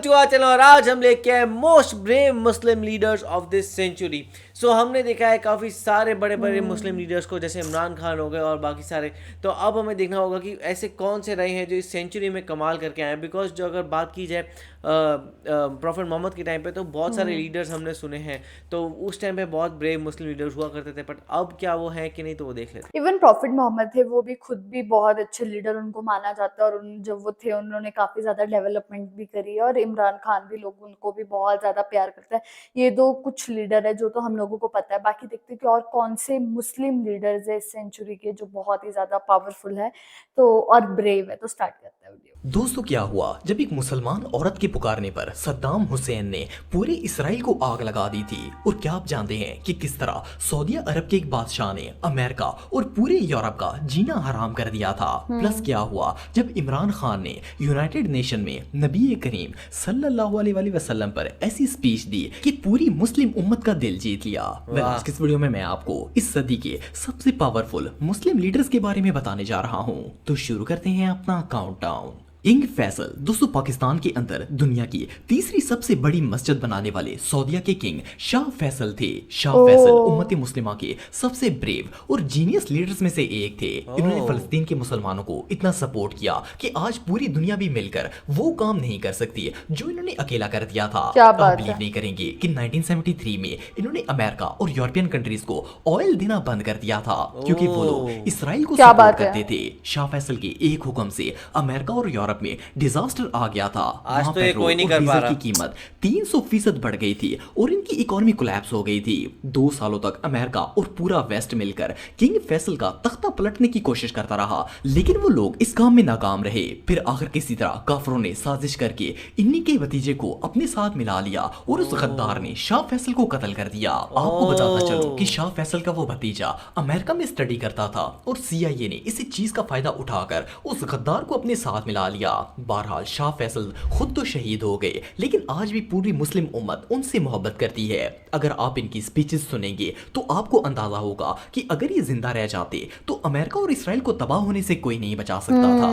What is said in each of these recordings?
To our channel और आज हम लेके आए most brave Muslim leaders of this century. So हमने देखा है काफ़ी सारे बड़े बड़े मुस्लिम लीडर्स को, जैसे इमरान खान हो गए और बाकी सारे। तो अब हमें देखना होगा कि ऐसे कौन से रहे हैं जो इस सेंचुरी में कमाल करके आए हैं। बिकॉज जो अगर बात की जाए प्रॉफिट मोहम्मद के टाइम पे तो बहुत सारे लीडर्स हमने सुने हैं, तो उस टाइम पे बहुत ब्रेव मुस्लिम लीडर्स हुआ करते थे, बट अब क्या वो हैं कि नहीं तो वो देख लेते। इवन प्रॉफिट मोहम्मद थे, वो भी खुद भी बहुत अच्छे लीडर उनको माना जाता है, और जब वो थे उन्होंने काफी ज्यादा डेवलपमेंट भी करी है, और इमरान खान भी लोग उनको भी बहुत ज्यादा प्यार करता है। ये दो कुछ लीडर है जो तो हम लोगों को पता है। बाकी देखते हैं कि और कौन से मुस्लिम लीडर्स है इस सेंचुरी के जो बहुत ही ज्यादा पावरफुल है तो और ब्रेव है। तो स्टार्ट करते हैं वीडियो। दोस्तों, क्या हुआ जब एक मुसलमान औरत के पुकारने पर सद्दाम हुसैन ने पूरे इसराइल को आग लगा दी थी। और क्या आप जानते हैं कि किस तरह सऊदी अरब के एक बादशाह ने अमेरिका और पूरे यूरोप का जीना हराम कर दिया था। प्लस क्या हुआ जब इमरान खान ने यूनाइटेड नेशन में नबी करीम सल्लल्लाहु अलैहि वसल्लम पर ऐसी स्पीच दी कि पूरी मुस्लिम उम्मत का दिल जीत लिया। आज के इस वीडियो में मैं आपको इस सदी के सबसे पावरफुल मुस्लिम लीडर्स के बारे में बताने जा रहा हूँ। तो शुरू करते हैं अपना काउंटडाउन। किंग फैसल दोस्तों पाकिस्तान के अंदर दुनिया की तीसरी सबसे बड़ी मस्जिद बनाने वाले सऊदीया के किंग शाह फैसल थे। शाह फैसल उम्मत मुस्लिमा के सबसे ब्रेव और जीनियस लीडर्स में से एक थे। इन्होंने फलस्तीन के मुसलमानों को इतना सपोर्ट किया कि आज पूरी दुनिया भी मिलकर वो काम नहीं कर सकती जो इन्होंने अकेला कर दिया था। आप बिलीव नहीं करेंगे कि 1973 में इन्होंने अमेरिका और यूरोपियन कंट्रीज को ऑयल देना बंद कर दिया था, क्योंकि वो लोग इसराइल को सपोर्ट करते थे। शाह फैसल के एक हुक्म से अमेरिका और यूरोप में डिजास्टर आ गया था। आज तो ये कोई नहीं कर पा रहा। की कीमत 300% बढ़ गई थी और इनकी इकोनॉमी कोलैप्स हो गई थी। 2 सालों तक अमेरिका और पूरा वेस्ट मिलकर किंग फैसल का तख्ता पलटने की कोशिश करता रहा, लेकिन वो लोग इस काम में नाकाम रहे। फिर आखिर किसी तरह काफरों ने साजिश करके इन्हीं के भतीजे को अपने साथ मिला लिया और उस गद्दार ने शाह फैसल को कत्ल कर दिया। आपको बताता चलूं कि शाह फैसल का वो भतीजा अमेरिका में स्टडी करता था और CIA ने इसी चीज का फायदा उठाकर उस गद्दार को अपने साथ मिला लिया। बहरहाल शाह फैसल खुद तो शहीद हो गए, लेकिन आज भी पूरी मुस्लिम उम्मत उनसे मोहब्बत करती है। अगर आप इनकी स्पीचेस सुनेंगे तो आपको अंदाजा होगा कि अगर ये जिंदा रह जाते तो अमेरिका और इसराइल को तबाह होने से कोई नहीं बचा सकता था।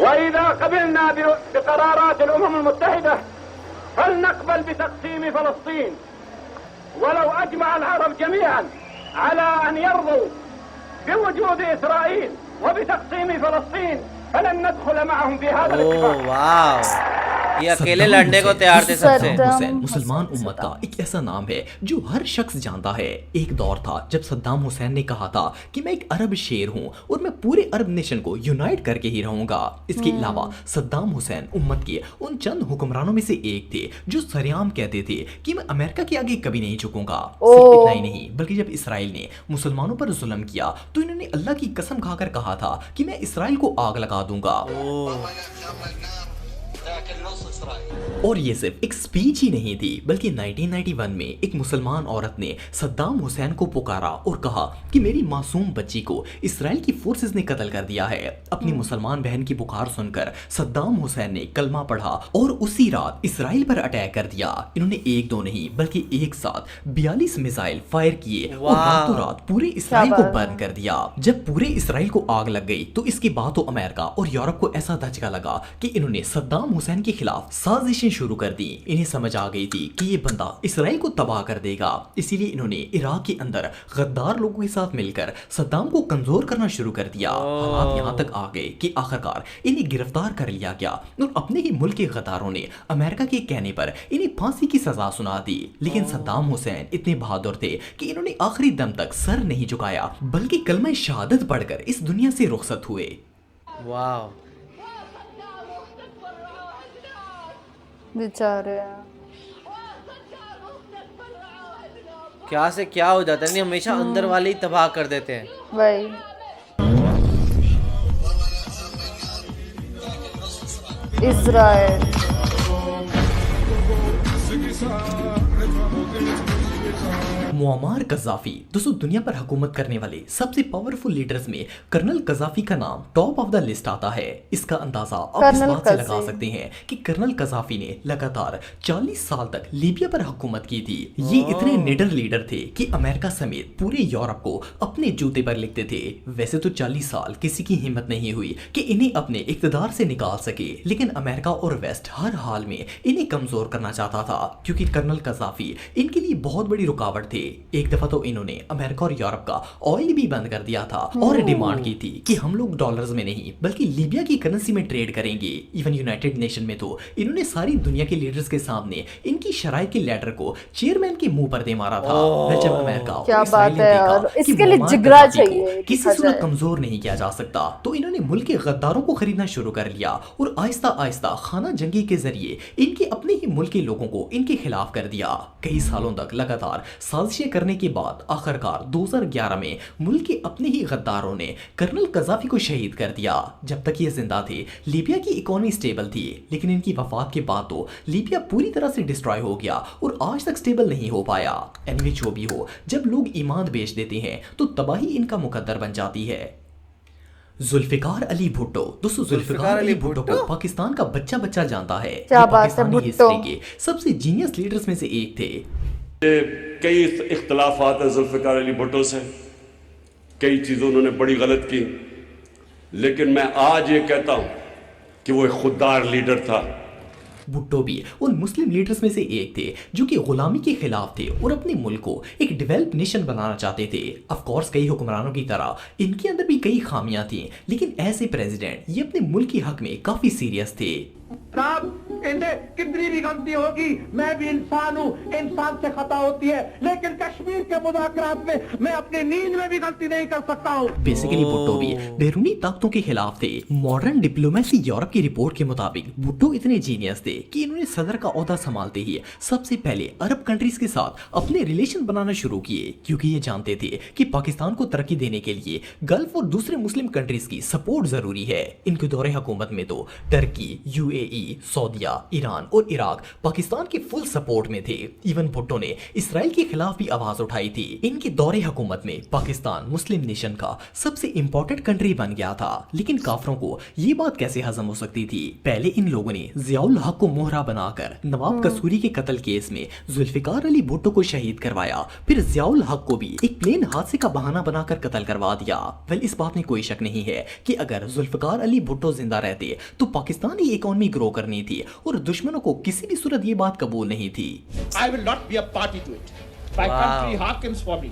وإذا قبلنا بقرارات الأمم المتحدة فلنقبل بتقسيم فلسطين ولو أجمع العرب جميعا على أن يرضوا بوجود إسرائيل وبتقسيم فلسطين فلن ندخل معهم في هذا الاتفاق। ये अकेले लड़ने को तैयार थे सबसे। सद्दाम हुसैन मुसलमान उम्मत का एक ऐसा नाम है जो हर शख्स जानता है। एक दौर था जब सद्दाम हुसैन ने कहा था कि मैं एक अरब शेर हूं और मैं पूरे अरब नेशन को यूनाइट करके ही रहूंगा। इसके अलावा सद्दाम हुसैन उम्मत के उन चंद हुक्मरानों में से एक थे जो सरेआम कहते थे कि मैं अमेरिका के आगे कभी नहीं झुकूंगा। सिर्फ इतना ही नहीं, बल्कि जब इसराइल ने मुसलमानों पर जुल्म किया तो इन्होंने अल्लाह की कसम खाकर कहा था कि मैं इसराइल को आग लगा दूंगा। और ये सिर्फ एक स्पीच ही नहीं थी, बल्कि 1991 में एक मुसलमान औरत ने सद्दाम हुसैन को पुकारा और कहा कि मेरी मासूम बच्ची को इसराइल की फोर्सेस ने कत्ल कर दिया है। अपनी मुसलमान बहन की पुकार सुनकर सद्दाम हुसैन ने कलमा पढ़ा और उसी रात इसराइल पर अटैक कर दिया। इन्होंने एक दो नहीं बल्कि एक साथ 42 मिसाइल फायर किए और रातों रात पूरे इसराइल को बर्न कर दिया। जब पूरे इसराइल को आग लग गई तो इसके बाद तो अमेरिका और यूरोप को ऐसा धचका लगा कि इन्होंने सद्दाम हुसैन के खिलाफ साजिशें शुरू कर दी। इन्हें समझ आ गई थी कि ये बंदा इसराइल को तबाह कर देगा, इसीलिए इन्होंने इराक के अंदर गद्दार लोगों के साथ मिलकर सद्दाम को कमजोर करना शुरू कर दिया। हालात यहाँ तक आ गए कि आखिरकार इन्हें गिरफ्तार कर लिया गया और अपने ही मुल्क के गद्दारों ने अमेरिका के कहने पर इन्हें फांसी की सजा सुना दी। लेकिन सद्दाम हुसैन इतने बहादुर थे कि इन्होंने आखिरी दम तक सर नहीं झुकाया, बल्कि कलमा शहादत पढ़कर इस दुनिया से रुखसत हुए। वाह, बेचारे क्या से क्या हो जाता है, नहीं हमेशा अंदर वाले ही तबाह कर देते हैं भाई। इजराइल मुअम्मर कज़ाफ़ी दोस्तों दुनिया पर हुकूमत करने वाले सबसे पावरफुल लीडर्स में कर्नल कज़ाफ़ी का नाम टॉप ऑफ द लिस्ट आता है। इसका अंदाजा आप इस कर्नल बात से लगा कज़ी। सकते हैं कि कर्नल कज़ाफ़ी ने लगातार 40 साल तक लीबिया पर हुकूमत की थी। ये इतने निडर लीडर थे कि अमेरिका समेत पूरे यूरोप को अपने जूते पर लिखते थे। वैसे तो 40 साल किसी की हिम्मत नहीं हुई कि इन्हें अपने इक़्तिदार से निकाल सके, लेकिन अमेरिका और वेस्ट हर हाल में इन्हें कमजोर करना चाहता था, क्योंकि कर्नल कज़ाफ़ी इनके लिए बहुत बड़ी रुकावट थे। एक दफा तो इन्होंने अमेरिका और यूरोप का ऑयल भी बंद कर दिया था और डिमांड की थी कि हम लोग डॉलर्स में नहीं बल्कि लीबिया की करेंसी में ट्रेड करेंगे। इवन यूनाइटेड नेशन में तो इन्होंने सारी दुनिया के लीडर्स के सामने इनकी शराइ के लेटर को चेयरमैन के मुंह पर दे मारा था। वह जब अमेरिका और क्या इसराइल बात ने है देखा यार, कि इसके लिए मुअम्मर जिगरा कज़ाफ़ी को चाहिए, किसी देखा सूरत जाए। कमजोर नहीं किया जा सकता, तो इन्होंने मुल्क के गद्दारों को खरीदना शुरू कर लिया और आहिस्ता आहिस्ता खाना जंगी के जरिए इनके अपने ही मुल्क के लोगों को इनके खिलाफ कर दिया। कई सालों तक लगातार साजिशें करने के बाद आखिरकार 2011 में मुल्क के अपने ही गद्दारों ने कर्नल कज़ाफ़ी को शहीद कर दिया। जब तक ये जिंदा थे लीबिया की इकोनॉमी स्टेबल थी, लेकिन इनकी वफात के बाद तो लीबिया पूरी तरह से डिस्ट्रॉय हो गया और आज तक स्टेबल नहीं हो पाया। एनीवे जो भी हो, जब लोग ईमान बेच देते हैं तो तबाही इनका मुकद्दर बन जाती है। जुल्फ़िकार अली भुट्टो दोस्तों, जुल्फ़िकार अली भुट्टो को पाकिस्तान का बच्चा बच्चा जानता है। क्या ये बात है, पाकिस्तानी भुट्टो। हिस्ट्री के सबसे जीनियस लीडर्स में से एक थे। कई इख्तलाफात हैं जुल्फ़िकार अली भुट्टो से, कई चीज़ें उन्होंने बड़ी गलत की, लेकिन मैं आज ये कहता हूँ कि वो एक खुददार लीडर था। भुट्टो भी उन मुस्लिम लीडर्स में से एक थे जो कि गुलामी के खिलाफ थे और अपने मुल्क को एक डेवलप्ड नेशन बनाना चाहते थे। ऑफ कोर्स कई हुक्मरानों की तरह इनके अंदर भी कई खामियां थीं, लेकिन ऐसे प्रेसिडेंट ये अपने मुल्क के हक में काफी सीरियस थे। साहब इनसे कितनी भी गलती होगी, मैं भी इंसान हूँ, इंसान से खता होती है, लेकिन कश्मीर के मुज़ाकरात में मैं अपनी नींद में भी गलती नहीं कर सकता हूँ। बेसिकली भुट्टो भी बैरूनी ताकतों के खिलाफ थे। मॉडर्न डिप्लोमेसी यूरोप की रिपोर्ट के मुताबिक भुट्टो इतने जीनियस थे कि इन्होंने सदर का ओहदा संभालते ही सबसे पहले अरब कंट्रीज के साथ अपने रिलेशन बनाना शुरू किए, क्योंकि ये जानते थे कि पाकिस्तान को तरक्की देने के लिए गल्फ और दूसरे मुस्लिम कंट्रीज की सपोर्ट जरूरी है। इनके दौरे हुकूमत में तो टर्की, यूएई, सऊदीया, ईरान और इराक पाकिस्तान के फुल सपोर्ट में थे। इवन भुट्टो ने इसराइल के खिलाफ भी आवाज उठाई थी। इनके दौरे हुकूमत में पाकिस्तान मुस्लिम नेशन का सबसे इंपॉर्टेंट कंट्री बन गया था, लेकिन काफरों को ये बात कैसे हजम हो सकती थी। पहले इन लोगों ने ज़ियाउल हक को मोहरा बनाकर नवाब कसूरी के कत्ल केस में जुल्फ़िकार अली भुट्टो को शहीद करवाया, फिर ज़ियाउल हक को भी एक प्लेन हादसे का बहाना बनाकर कत्ल करवा दिया। वेल, इस बात में कोई शक नहीं है कि अगर जुल्फ़िकार अली भुट्टो जिंदा रहते तो पाकिस्तान की इकोनॉमी ग्रो करनी थी और दुश्मनों को किसी भी सूरत ये बात कबूल नहीं थी। I will not be a party to it. My country harkens for me.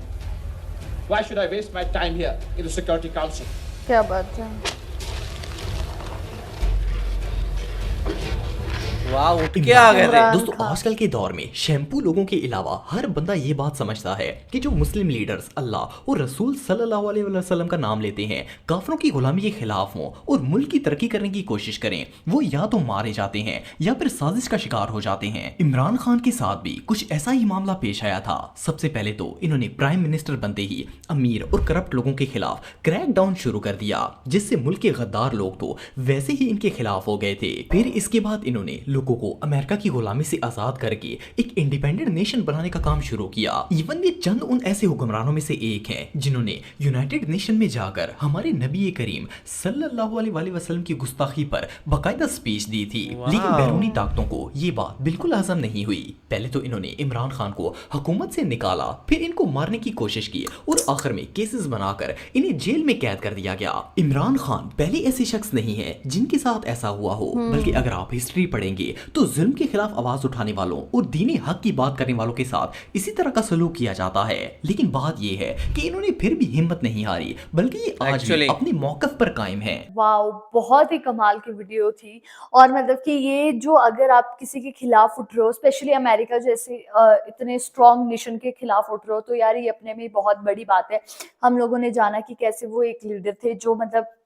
Why should I waste my time here in the Security Council? क्या बात है। वाह, उठ के आ गए थे। दोस्तों, आजकल के दौर में शैम्पू लोगों के अलावा हर बंदा ये बात समझता है कि जो मुस्लिम लीडर्स अल्लाह और रसूल सल्लल्लाहु अलैहि वसल्लम का नाम लेते हैं, काफरों की गुलामी के खिलाफ हों और मुल्क की तरक्की करने की कोशिश करें, वो या तो मारे जाते हैं या फिर साजिश का शिकार हो जाते हैं। इमरान खान के साथ भी कुछ ऐसा ही मामला पेश आया था। सबसे पहले तो इन्होंने प्राइम मिनिस्टर बनते ही अमीर और करप्ट लोगों के खिलाफ क्रैक डाउन शुरू कर दिया, जिससे मुल्क के गद्दार लोग तो वैसे ही इनके खिलाफ हो गए थे। फिर इसके बाद इन्होंने लोगों को अमेरिका की गुलामी से आजाद करके एक इंडिपेंडेंट नेशन बनाने का काम शुरू किया। इवन ये चंद उन ऐसे हुक्मरानों में से एक हैं जिन्होंने यूनाइटेड नेशन में जाकर हमारे नबी करीम सल्लल्लाहु अलैहि वसल्लम की गुस्ताखी पर बाकायदा स्पीच दी थी। लेकिन बैरूनी ताकतों को ये बात बिल्कुल हजम नहीं हुई। पहले तो इन्होंने इमरान खान को हुकूमत से निकाला, फिर इनको मारने की कोशिश की और आखिर में केसेस बनाकर इन्हें जेल में कैद कर दिया गया। इमरान खान पहले ऐसे शख्स नहीं है जिनके साथ ऐसा हुआ हो, बल्कि अगर आप हिस्ट्री पढ़ेंगे तो जुल्म के खिलाफ आवाज उठाने वालों और दीनी हक की बात करने वालों के साथ इसी तरह का सलूक किया जाता है। लेकिन बात यह है कि इन्होंने फिर भी हिम्मत नहीं हारी, बल्कि ये आज भी अपने मौकफ पर कायम है। वाओ, बहुत ही कमाल की वीडियो थी। और मतलब कि ये जो अगर आप किसी के खिलाफ उठ रहे हो, स्पेशली अमेरिका जैसे इतने स्ट्रॉन्ग नेशन के खिलाफ उठ रहे हो, तो यार ये अपने में बहुत बड़ी बात है। हम लोगों ने जाना कि कैसे वो एक लीडर थे जो मतलब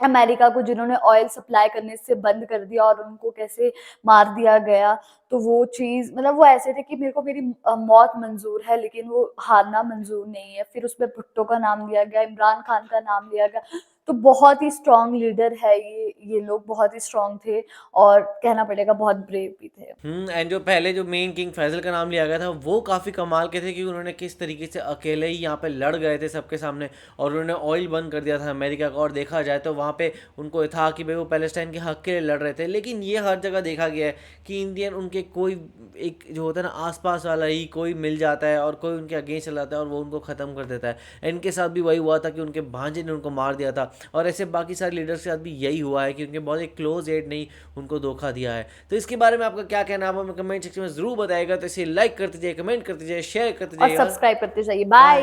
अमेरिका को जिन्होंने ऑयल सप्लाई करने से बंद कर दिया और उनको कैसे मार दिया गया। तो वो चीज़ मतलब वो ऐसे थे कि मेरे को मेरी मौत मंजूर है लेकिन वो हारना मंजूर नहीं है। फिर उसमें भुट्टो का नाम लिया गया, इमरान खान का नाम लिया गया। تو بہت ہی اسٹرانگ لیڈر ہے یہ لوگ بہت ہی اسٹرانگ تھے اور کہنا پڑے گا بہت بریو بھی تھے. اینڈ جو پہلے جو مین کنگ فیصل کا نام لیا گیا تھا وہ کافی کمال کے تھے کیونکہ انہوں نے کس طریقے سے اکیلے ہی یہاں پہ لڑ گئے تھے سب کے سامنے اور انہوں نے آئل بند کر دیا تھا امریکہ کا. اور دیکھا جائے تو وہاں پہ ان کو تھا کہ بھائی وہ پیلسٹائن کے حق کے لیے لڑ رہے تھے, لیکن یہ ہر جگہ دیکھا گیا ہے کہ انڈین ان کے کوئی ایک جو ہوتا ہے نا آس پاس والا ہی کوئی مل جاتا ہے اور کوئی ان کے اگینسٹ چلا جاتا ہے اور وہ ان کو ختم کر دیتا ہے. ان کے ساتھ بھی وہی ہوا تھا کہ ان کے بھانجے نے ان کو مار دیا تھا اور ایسے باقی سارے لیڈرس کے ساتھ بھی یہی ہوا ہے کہ ان کے بہت ایک کلوز ایڈ نہیں ان کو دھوکہ دیا ہے. تو اس کے بارے میں آپ کا کیا کہنا ہے ہمیں کمنٹ سیکشن میں ضرور بتائے گا. تو اسے لائک کرتے جائیے, کمنٹ کرتے جائیے, شیئر کرتے اور جائیے سبسکرائب کرتے جائیے. بائے.